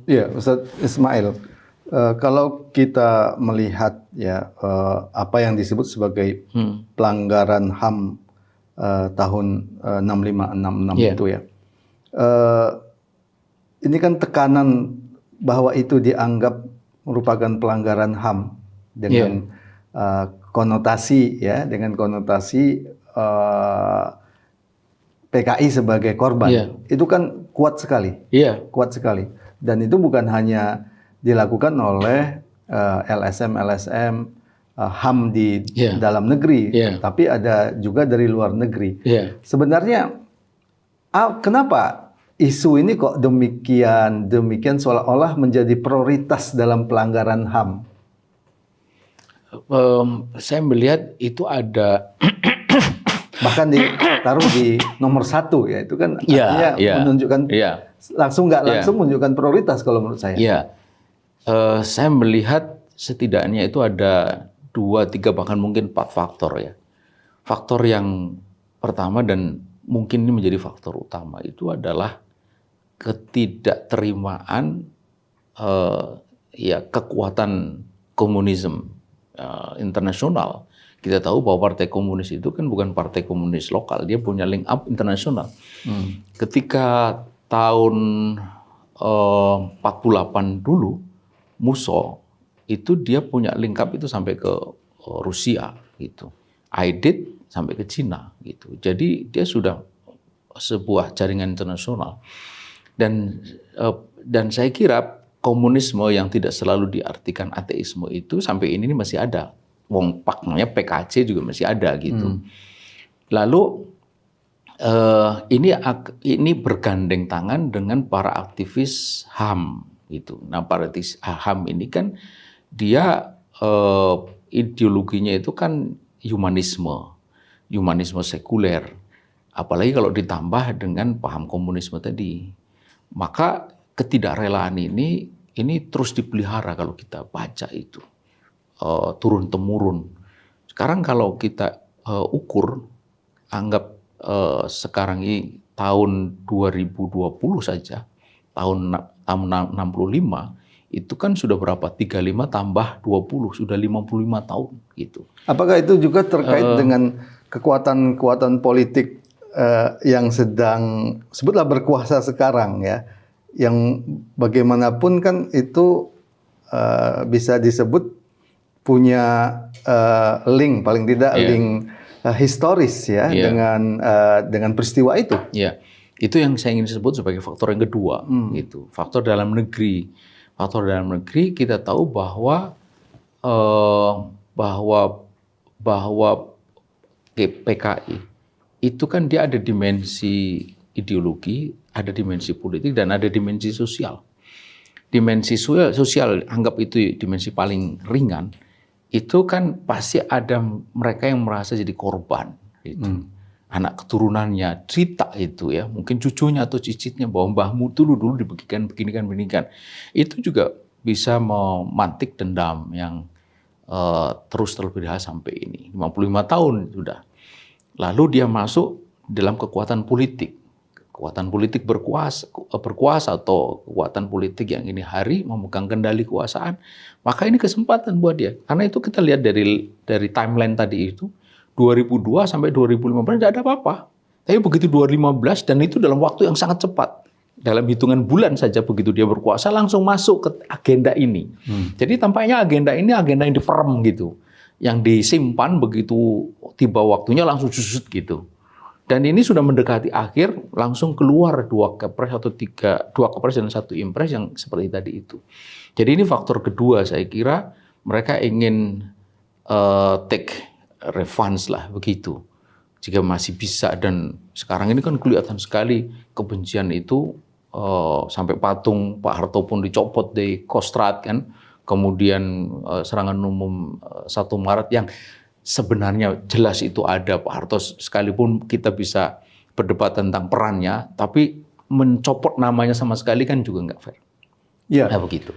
Iya, Ustadz Ismail. Kalau kita melihat ya apa yang disebut sebagai pelanggaran HAM tahun 6566 Iya. itu ya, eh, ini kan tekanan bahwa itu dianggap merupakan pelanggaran HAM dengan konotasi ya, dengan konotasi PKI sebagai korban. Iya. Itu kan kuat sekali, Iya. kuat sekali. Dan itu bukan hanya dilakukan oleh LSM HAM di Iya. dalam negeri, Iya. tapi ada juga dari luar negeri. Iya. Sebenarnya kenapa isu ini kok demikian seolah-olah menjadi prioritas dalam pelanggaran HAM? Saya melihat itu ada Bahkan ditaruh di nomor 1 ya, itu kan artinya menunjukkan langsung nggak langsung menunjukkan prioritas kalau menurut saya. Iya, saya melihat setidaknya itu ada 2, 3 bahkan mungkin 4 faktor ya. Faktor yang pertama dan mungkin ini menjadi faktor utama itu adalah ketidakterimaan kekuatan komunisme internasional. Kita tahu bahwa Partai Komunis itu kan bukan partai komunis lokal, dia punya link up internasional. Ketika tahun 48 dulu, Musso itu dia punya link up itu sampai ke Rusia gitu. Aidit sampai ke Cina gitu. Jadi dia sudah sebuah jaringan internasional. Dan saya kira komunisme yang tidak selalu diartikan ateisme itu sampai ini masih ada. Wong Pak namanya PKC juga masih ada gitu. Lalu ini bergandeng tangan dengan para aktivis HAM gitu. Nah, para aktivis HAM ini kan dia ideologinya itu kan humanisme sekuler. Apalagi kalau ditambah dengan paham komunisme tadi. Maka ketidakrelaan ini terus dipelihara kalau kita baca itu. Turun temurun. Sekarang kalau kita ukur, anggap sekarang ini tahun 2020 saja, tahun 65 itu kan sudah berapa? 35 tambah 20 sudah 55 tahun gitu. Apakah itu juga terkait dengan kekuatan politik yang sedang sebutlah berkuasa sekarang ya, yang bagaimanapun kan itu bisa disebut punya link, paling tidak link historis ya dengan peristiwa itu. Iya, itu yang saya ingin sebut sebagai faktor yang kedua. Gitu. Faktor dalam negeri. Faktor dalam negeri kita tahu bahwa PKI itu kan dia ada dimensi ideologi, ada dimensi politik, dan ada dimensi sosial. Dimensi sosial, anggap itu dimensi paling ringan. Itu kan pasti ada mereka yang merasa jadi korban gitu. Anak keturunannya cerita itu ya, mungkin cucunya atau cicitnya bahwa mbahmu dulu beginikan. Itu juga bisa memantik dendam yang terus terpelihara sampai ini 55 tahun sudah. Lalu dia masuk dalam kekuatan politik berkuasa atau kekuatan politik yang ini hari memegang kendali kekuasaan, maka ini kesempatan buat dia. Karena itu kita lihat dari timeline tadi itu 2002 sampai 2015 tidak ada apa-apa. Tapi begitu 2015 dan itu dalam waktu yang sangat cepat. Dalam hitungan bulan saja begitu dia berkuasa langsung masuk ke agenda ini. Jadi tampaknya agenda ini agenda yang diperem gitu. Yang disimpan begitu tiba waktunya langsung susut gitu. Dan ini sudah mendekati akhir, langsung keluar 2 kepres atau 2 kepres dan 1 impres yang seperti tadi itu. Jadi ini faktor kedua, saya kira mereka ingin take revenge lah begitu. Jika masih bisa, dan sekarang ini kan kelihatan sekali kebencian itu sampai patung Pak Harto pun dicopot di Kostrad kan. Kemudian serangan umum 1 Maret yang sebenarnya jelas itu ada Pak Harto, sekalipun kita bisa berdebat tentang perannya, tapi mencopot namanya sama sekali kan juga nggak fair. Ya. Nah, begitu.